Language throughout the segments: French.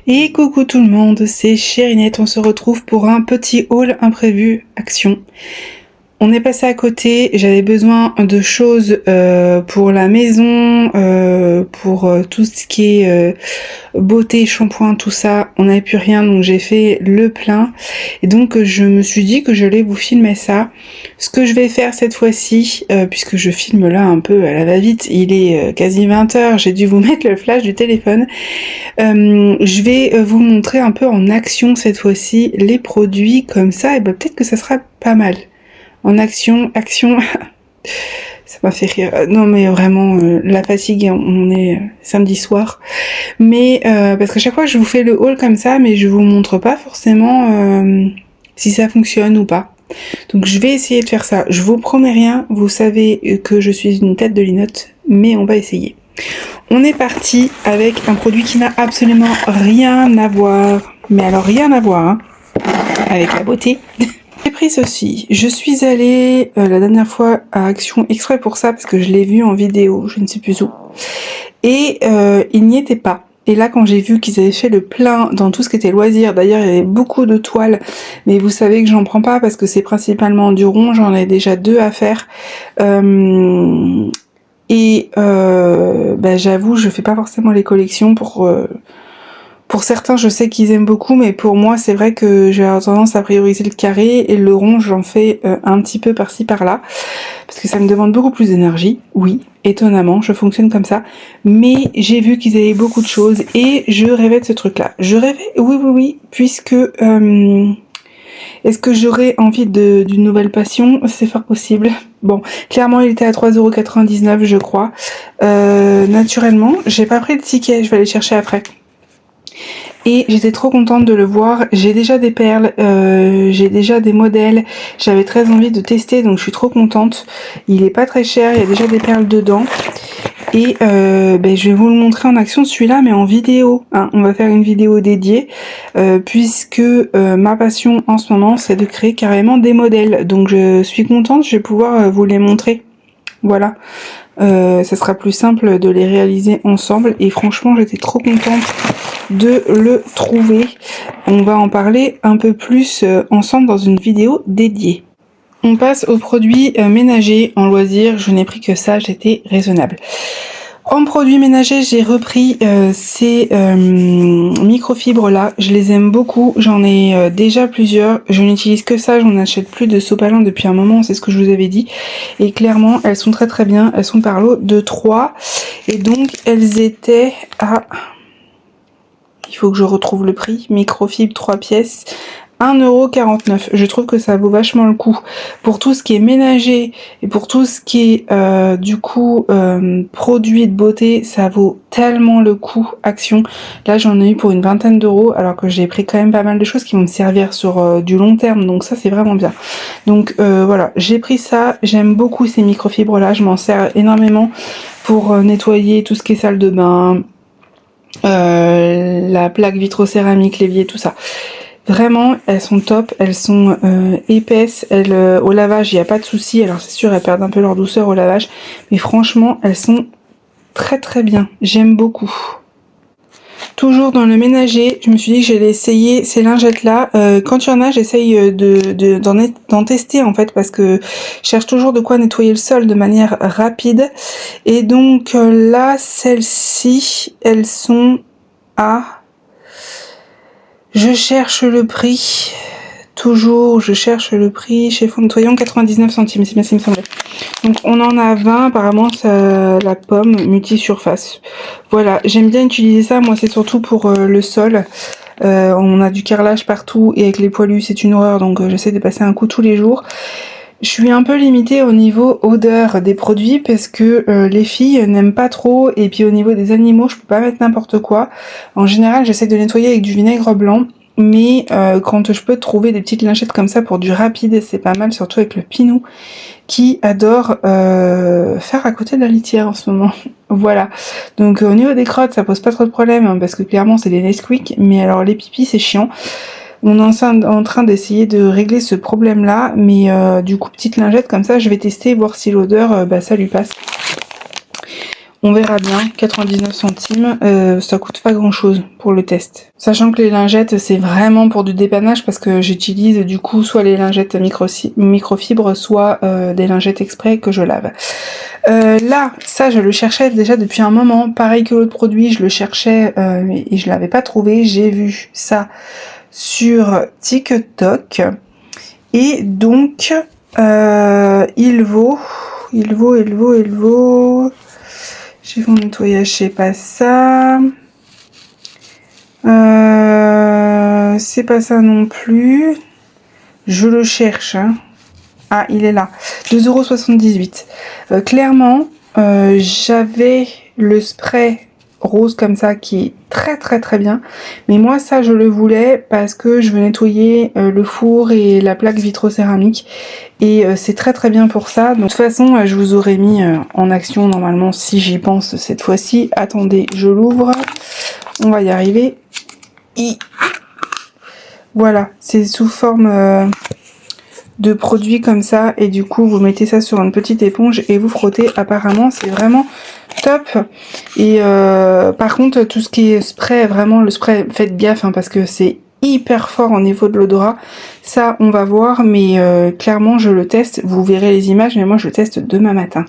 Et coucou tout le monde, c'est Cherinette, on se retrouve pour un petit haul imprévu action. On est passé à côté, j'avais besoin de choses pour la maison, pour tout ce qui est beauté, shampoing, tout ça. On n'avait plus rien, donc j'ai fait le plein. Et donc je me suis dit que j'allais vous filmer ça. Ce que je vais faire cette fois-ci, puisque je filme là un peu à la va-vite, il est quasi 20h, j'ai dû vous mettre le flash du téléphone. Je vais vous montrer un peu en action cette fois-ci les produits comme ça, et ben peut-être que ça sera pas mal. En action, ça m'a fait rire. Non mais vraiment, la fatigue, on est samedi soir. Mais parce qu'à chaque fois je vous fais le haul comme ça, mais je vous montre pas forcément si ça fonctionne ou pas. Donc je vais essayer de faire ça. Je vous promets rien, vous savez que je suis une tête de linotte, mais on va essayer. On est parti avec un produit qui n'a absolument rien à voir, mais alors rien à voir hein, avec la beauté. J'ai pris ceci. Je suis allée la dernière fois à Action exprès pour ça parce que je l'ai vu en vidéo, je ne sais plus où. Et il n'y était pas. Et là, quand j'ai vu qu'ils avaient fait le plein dans tout ce qui était loisirs, d'ailleurs il y avait beaucoup de toiles, mais vous savez que j'en prends pas parce que c'est principalement du rond, j'en ai déjà 2 à faire. J'avoue, je fais pas forcément les collections pour certains, je sais qu'ils aiment beaucoup, mais pour moi, c'est vrai que j'ai tendance à prioriser le carré et le rond, j'en fais un petit peu par-ci par-là, parce que ça me demande beaucoup plus d'énergie. Oui, étonnamment, je fonctionne comme ça, mais j'ai vu qu'ils avaient beaucoup de choses et je rêvais de ce truc-là. Je rêvais, oui, puisque est-ce que j'aurais envie d'une nouvelle passion? C'est fort possible. Bon, clairement, il était à 3,99 € je crois. Naturellement, j'ai pas pris le ticket, je vais aller chercher après. Et j'étais trop contente de le voir. J'ai déjà des perles, j'ai déjà des modèles. J'avais très envie de tester, donc je suis trop contente. Il est pas très cher, il y a déjà des perles dedans. Et je vais vous le montrer en action celui-là, mais en vidéo. Hein. On va faire une vidéo dédiée, puisque ma passion en ce moment, c'est de créer carrément des modèles. Donc je suis contente, je vais pouvoir vous les montrer. Voilà. Ça sera plus simple de les réaliser ensemble. Et franchement, j'étais trop contente de le trouver. On va en parler un peu plus ensemble dans une vidéo dédiée. On passe aux produits ménagers en loisirs. Je n'ai pris que ça, j'étais raisonnable. En produits ménagers, j'ai repris ces microfibres là. Je les aime beaucoup. J'en ai déjà plusieurs. Je n'utilise que ça. J'en achète plus de sopalin depuis un moment. C'est ce que je vous avais dit. Et clairement, elles sont très très bien. Elles sont par lot de 3. Et donc, elles étaient à... Il faut que je retrouve le prix. Microfibre 3 pièces. 1,49 €. Je trouve que ça vaut vachement le coup. Pour tout ce qui est ménager et pour tout ce qui est produits de beauté, ça vaut tellement le coup. Action. Là, j'en ai eu pour une vingtaine d'euros, alors que j'ai pris quand même pas mal de choses qui vont me servir sur du long terme. Donc ça, c'est vraiment bien. Donc voilà, j'ai pris ça. J'aime beaucoup ces microfibres là. Je m'en sers énormément pour nettoyer tout ce qui est salle de bain, la plaque vitrocéramique, l'évier, tout ça. Vraiment, elles sont top, elles sont épaisses, au lavage, il n'y a pas de souci. Alors c'est sûr, elles perdent un peu leur douceur au lavage, mais franchement, elles sont très très bien. J'aime beaucoup. Toujours dans le ménager, je me suis dit que j'allais essayer ces lingettes-là. Quand il y en a, j'essaye d'en tester en fait, parce que je cherche toujours de quoi nettoyer le sol de manière rapide. Et donc là, celles-ci, elles sont à... Je cherche le prix. Toujours, je cherche le prix chez Fonds Nettoyant, 99 centimes, c'est bien ce qui me semblait. Donc on en a 20, apparemment ça, la pomme multi-surface. Voilà, j'aime bien utiliser ça, moi c'est surtout pour le sol. On a du carrelage partout et avec les poilus c'est une horreur, donc j'essaie de passer un coup tous les jours. Je suis un peu limitée au niveau odeur des produits parce que les filles n'aiment pas trop, et puis au niveau des animaux je peux pas mettre n'importe quoi. En général j'essaie de nettoyer avec du vinaigre blanc, mais quand je peux trouver des petites lingettes comme ça pour du rapide, c'est pas mal, surtout avec le Pinou qui adore faire à côté de la litière en ce moment. Voilà, donc au niveau des crottes ça pose pas trop de problème hein, parce que clairement c'est des Nesquik, mais alors les pipis c'est chiant. On est en train d'essayer de régler ce problème là, mais du coup petite lingette comme ça, je vais tester, voir si l'odeur ça lui passe. On verra bien, 99 centimes, ça coûte pas grand chose pour le test. Sachant que les lingettes c'est vraiment pour du dépannage parce que j'utilise du coup soit les lingettes microfibres, soit des lingettes exprès que je lave. Là, ça je le cherchais déjà depuis un moment, pareil que l'autre produit, je le cherchais et je l'avais pas trouvé, j'ai vu ça sur TikTok et donc il vaut... Chiffon de nettoyage, c'est pas ça. C'est pas ça non plus. Je le cherche. Hein. Ah, il est là. 2,78 €. Clairement, j'avais le spray rose comme ça qui est très bien. Mais moi, ça, je le voulais parce que je veux nettoyer le four et la plaque vitrocéramique. Et c'est très bien pour ça. Donc, de toute façon, je vous aurais mis en action normalement si j'y pense cette fois-ci. Attendez, je l'ouvre. On va y arriver. Et voilà, c'est sous forme de produits comme ça. Et du coup, vous mettez ça sur une petite éponge et vous frottez. Apparemment, c'est vraiment top. Et par contre, tout ce qui est spray, vraiment le spray, faites gaffe hein, parce que c'est hyper fort au niveau de l'odorat. Ça, on va voir, mais clairement, je le teste. Vous verrez les images, mais moi, je le teste demain matin.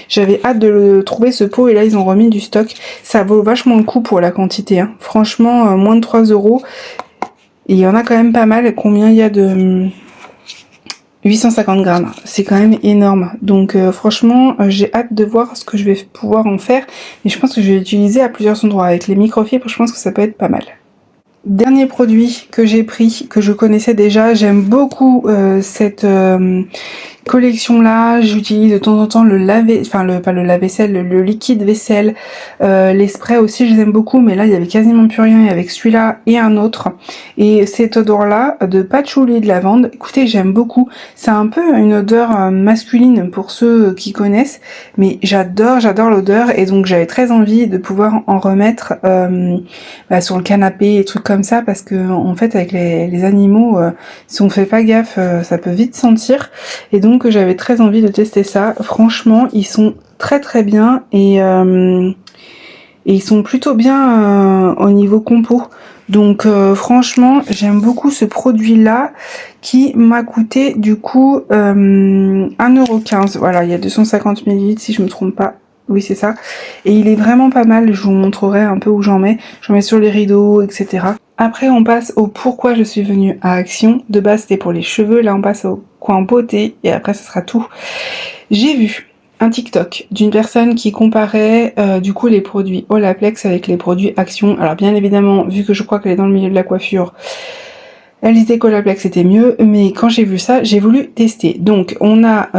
J'avais hâte de le trouver, ce pot, et là, ils ont remis du stock. Ça vaut vachement le coup pour la quantité. Hein. Franchement, moins de 3 €. Et il y en a quand même pas mal. Combien il y a de... 850 grammes, c'est quand même énorme. Donc franchement, j'ai hâte de voir ce que je vais pouvoir en faire. Et je pense que je vais l'utiliser à plusieurs endroits. Avec les microfibres, je pense que ça peut être pas mal. Dernier produit que j'ai pris, que je connaissais déjà, j'aime beaucoup cette collection là, j'utilise de temps en temps le pas le lave-vaisselle, le liquide vaisselle, les sprays aussi je les aime beaucoup, mais là il y avait quasiment plus rien, et avec celui-là et un autre, et cette odeur là de patchouli de lavande, écoutez j'aime beaucoup, c'est un peu une odeur masculine pour ceux qui connaissent, mais j'adore l'odeur, et donc j'avais très envie de pouvoir en remettre sur le canapé et trucs comme ça, parce que en fait avec les animaux, si on fait pas gaffe, ça peut vite sentir, et donc j'avais très envie de tester ça. Franchement, ils sont très bien, et ils sont plutôt bien au niveau compo. Donc franchement, j'aime beaucoup ce produit-là qui m'a coûté du coup 1,15 €. Voilà, il y a 250 ml si je me trompe pas. Oui, c'est ça. Et il est vraiment pas mal. Je vous montrerai un peu où j'en mets. J'en mets sur les rideaux, etc. Après, on passe au pourquoi je suis venue à Action. De base, c'était pour les cheveux. Là, on passe au coin beauté. Et après, ce sera tout. J'ai vu un TikTok d'une personne qui comparait du coup les produits Olaplex avec les produits Action. Alors, bien évidemment, vu que je crois qu'elle est dans le milieu de la coiffure, elle disait qu'Olaplex était mieux, mais quand j'ai vu ça, j'ai voulu tester. Donc, on a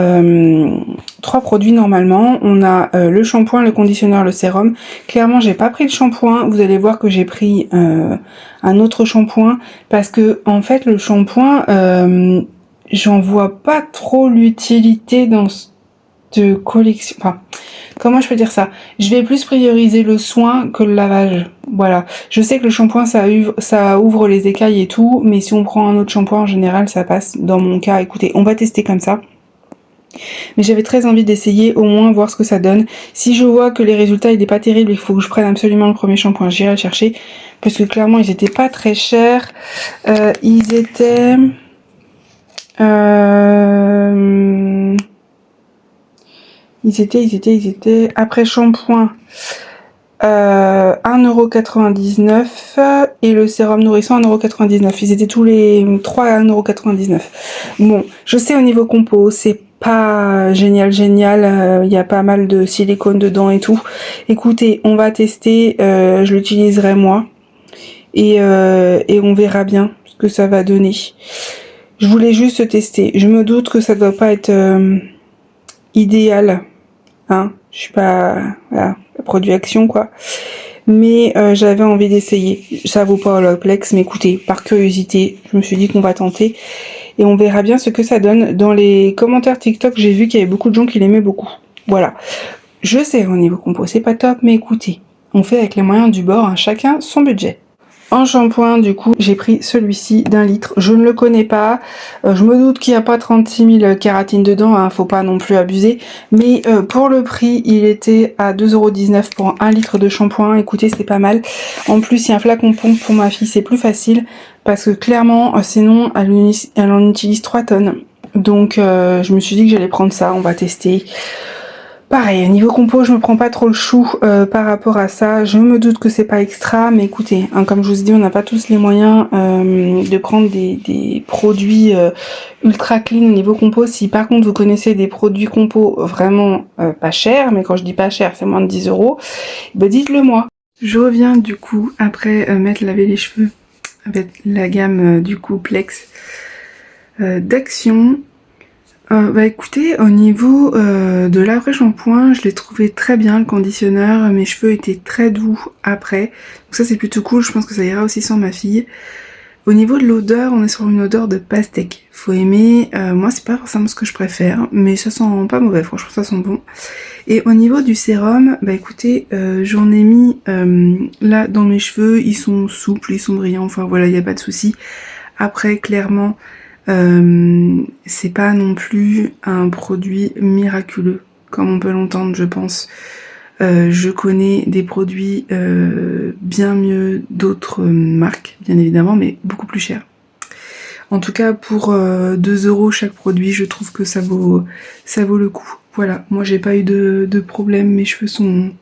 3 produits normalement. On a le shampoing, le conditionneur, le sérum. Clairement, j'ai pas pris le shampoing. Vous allez voir que j'ai pris un autre shampoing parce que en fait, le shampoing, j'en vois pas trop l'utilité dans cette collection. Enfin, comment je peux dire ça? Je vais plus prioriser le soin que le lavage. Voilà. Je sais que le shampoing, ça ouvre les écailles et tout, mais si on prend un autre shampoing, en général, ça passe. Dans mon cas, écoutez, on va tester comme ça. Mais j'avais très envie d'essayer, au moins voir ce que ça donne. Si je vois que les résultats, il est pas terrible et qu'il faut que je prenne absolument le premier shampoing, j'irai le chercher. Parce que clairement, ils étaient pas très chers. Ils étaient... Ils étaient après shampoing 1,99 € et le sérum nourrissant 1,99 €. Ils étaient tous les 3 à 1,99 €. Bon, je sais au niveau compo, c'est pas génial, il y a pas mal de silicone dedans et tout. Écoutez, on va tester, je l'utiliserai moi et on verra bien ce que ça va donner. Je voulais juste tester. Je me doute que ça doit pas être idéal. Hein, je suis pas voilà, produit Action quoi, mais j'avais envie d'essayer. Ça vaut pas Olaplex, mais écoutez, par curiosité, je me suis dit qu'on va tenter et on verra bien ce que ça donne. Dans les commentaires TikTok, j'ai vu qu'il y avait beaucoup de gens qui l'aimaient beaucoup. Voilà, je sais au niveau compo c'est pas top, mais écoutez, on fait avec les moyens du bord, hein, chacun son budget. En shampoing, du coup, j'ai pris celui-ci d'1 litre. Je ne le connais pas. Je me doute qu'il n'y a pas 36 000 kératines dedans, hein, faut pas non plus abuser. Mais pour le prix, il était à 2,19 € pour 1 litre de shampoing. Écoutez, c'est pas mal. En plus, il y a un flacon pompe pour ma fille, c'est plus facile. Parce que clairement, sinon, elle en utilise 3 tonnes. Donc, je me suis dit que j'allais prendre ça. On va tester. Pareil, niveau compo, je me prends pas trop le chou par rapport à ça. Je me doute que c'est pas extra, mais écoutez, hein, comme je vous ai dit, on n'a pas tous les moyens de prendre des produits ultra clean au niveau compo. Si par contre vous connaissez des produits compo vraiment pas chers, mais quand je dis pas cher, c'est moins de 10 €, bah dites-le moi. Je reviens du coup après m'être lavé les cheveux avec la gamme du coup Plex d'Action. Bah écoutez, au niveau de l'après-shampoing, je l'ai trouvé très bien le conditionneur, mes cheveux étaient très doux après, donc ça c'est plutôt cool, je pense que ça ira aussi sans ma fille. Au niveau de l'odeur, on est sur une odeur de pastèque, faut aimer, moi c'est pas forcément ce que je préfère, mais ça sent pas mauvais, franchement ça sent bon. Et au niveau du sérum, bah écoutez, j'en ai mis là dans mes cheveux, ils sont souples, ils sont brillants, enfin voilà, il n'y a pas de souci. Après clairement, c'est pas non plus un produit miraculeux comme on peut l'entendre, je pense. Je connais des produits bien mieux d'autres marques, bien évidemment, mais beaucoup plus chers. En tout cas, pour 2 € chaque produit, je trouve que ça vaut le coup. Voilà, moi j'ai pas eu de problème, mes cheveux sont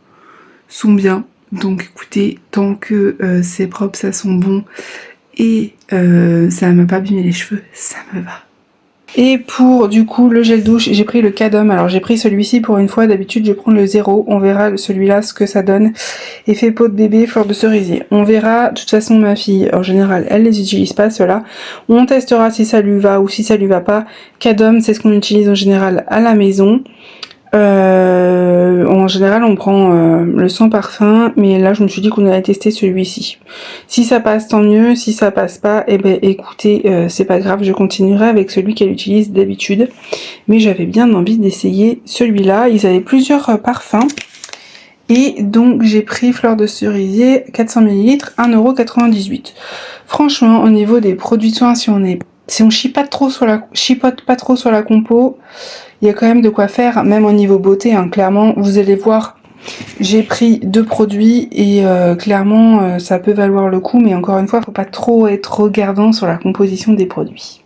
bien. Donc écoutez, tant que c'est propre, ça sent bon et ça m'a pas abîmé les cheveux, ça me va. Et pour du coup le gel douche, j'ai pris le Cadom. Alors j'ai pris celui-ci pour une fois, d'habitude je prends le 0, on verra celui-là ce que ça donne. Effet peau de bébé, fleur de cerisier. On verra, de toute façon ma fille en général elle les utilise pas ceux-là. On testera si ça lui va ou si ça lui va pas. Cadom c'est ce qu'on utilise en général à la maison. En général on prend le sans parfum, mais là je me suis dit qu'on allait tester celui-ci. Si ça passe tant mieux, si ça passe pas, eh ben écoutez, c'est pas grave, je continuerai avec celui qu'elle utilise d'habitude. Mais j'avais bien envie d'essayer celui-là, ils avaient plusieurs parfums. Et donc j'ai pris fleur de cerisier, 400 ml, 1,98 €. Franchement, au niveau des produits de soins, si on chipote pas trop sur la compo, il y a quand même de quoi faire, même au niveau beauté, hein, clairement, vous allez voir, j'ai pris 2 produits et clairement ça peut valoir le coup, mais encore une fois, faut pas trop être regardant sur la composition des produits.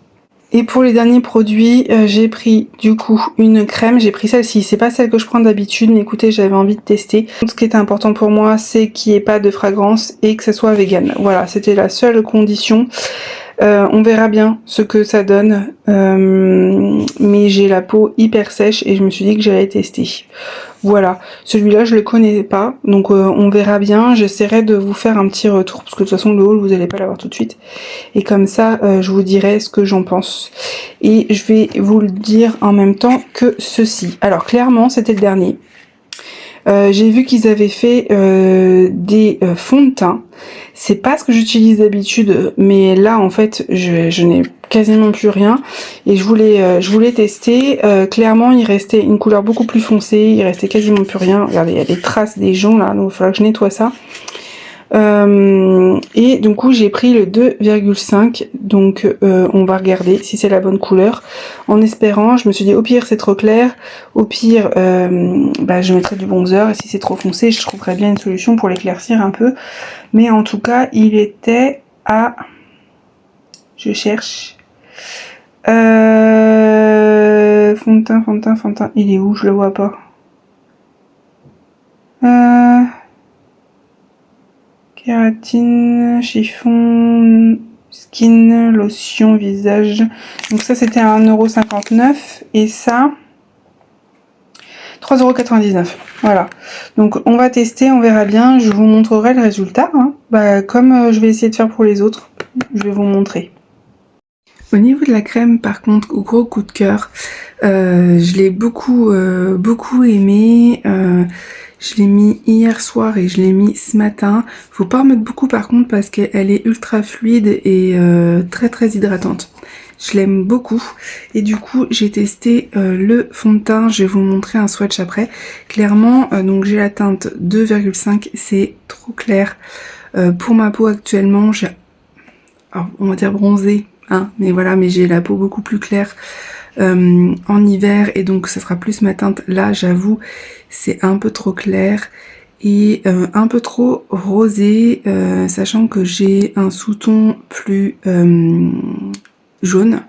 Et pour les derniers produits, j'ai pris du coup une crème, j'ai pris celle-ci, c'est pas celle que je prends d'habitude, mais écoutez, j'avais envie de tester. Ce qui était important pour moi, c'est qu'il n'y ait pas de fragrance et que ce soit vegan. Voilà, c'était la seule condition. On verra bien ce que ça donne, mais j'ai la peau hyper sèche et je me suis dit que j'allais tester. Voilà, celui-là je le connais pas, donc on verra bien. J'essaierai de vous faire un petit retour parce que de toute façon le haul vous allez pas l'avoir tout de suite, et comme ça je vous dirai ce que j'en pense et je vais vous le dire en même temps que ceci. Alors clairement c'était le dernier. J'ai vu qu'ils avaient fait des fonds de teint. C'est pas ce que j'utilise d'habitude, mais là en fait je n'ai quasiment plus rien et je voulais tester. Clairement il restait une couleur beaucoup plus foncée, il restait quasiment plus rien. Regardez, il y a des traces des joncs là, donc il va falloir que je nettoie ça. Et du coup j'ai pris le 2,5, donc on va regarder si c'est la bonne couleur, en espérant. Je me suis dit au pire c'est trop clair, au pire je mettrai du bronzer, et si c'est trop foncé je trouverai bien une solution pour l'éclaircir un peu. Mais en tout cas il était à, je cherche, fond de teint, il est où? Je le vois pas. Kératine, chiffon, skin, lotion, visage. Donc ça c'était à 1,59 € et ça 3,99 €. Voilà. Donc on va tester, on verra bien. Je vous montrerai le résultat, hein. Comme je vais essayer de faire pour les autres, je vais vous montrer. Au niveau de la crème, par contre, gros coup de cœur. Je l'ai beaucoup aimé. Je l'ai mis hier soir et je l'ai mis ce matin. Faut pas en mettre beaucoup par contre parce qu'elle est ultra fluide et très très hydratante. Je l'aime beaucoup et du coup j'ai testé le fond de teint. Je vais vous montrer un swatch après. Clairement, donc j'ai la teinte 2,5, c'est trop clair. Pour ma peau actuellement, alors, on va dire bronzée, hein, mais voilà, mais j'ai la peau beaucoup plus claire en hiver et donc ça sera plus ma teinte. Là, j'avoue, c'est un peu trop clair et un peu trop rosé, sachant que j'ai un sous-ton plus jaune.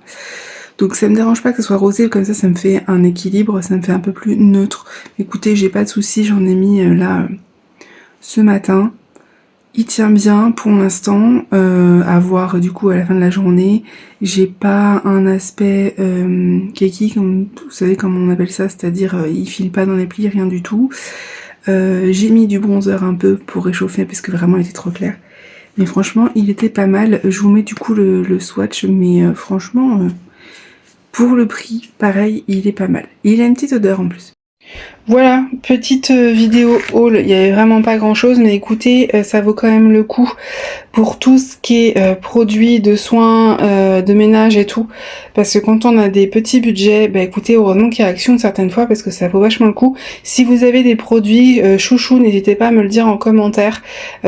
Donc ça me dérange pas que ce soit rosé, comme ça me fait un équilibre, ça me fait un peu plus neutre. Écoutez, j'ai pas de soucis, j'en ai mis là ce matin. Il tient bien pour l'instant, à voir du coup à la fin de la journée. J'ai pas un aspect keki, comme vous savez comment on appelle ça, c'est-à-dire il file pas dans les plis, rien du tout. J'ai mis du bronzer un peu pour réchauffer parce que vraiment il était trop clair. Mais franchement il était pas mal. Je vous mets du coup le swatch, mais franchement pour le prix, pareil, il est pas mal. Il a une petite odeur en plus. Voilà, petite vidéo haul, il y avait vraiment pas grand chose, mais écoutez, ça vaut quand même le coup pour tout ce qui est produits de soins, de ménage et tout, parce que quand on a des petits budgets, bah écoutez, heureusement qu'il y a Action certaines fois, parce que ça vaut vachement le coup. Si vous avez des produits chouchou, n'hésitez pas à me le dire en commentaire,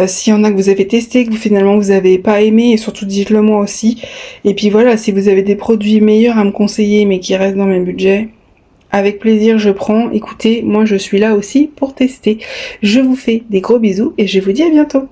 s'il y en a que vous avez testé, que finalement vous avez pas aimé, et surtout dites-le moi aussi. Et puis voilà, si vous avez des produits meilleurs à me conseiller, mais qui restent dans mes budgets, avec plaisir je prends. Écoutez, moi je suis là aussi pour tester. Je vous fais des gros bisous et je vous dis à bientôt.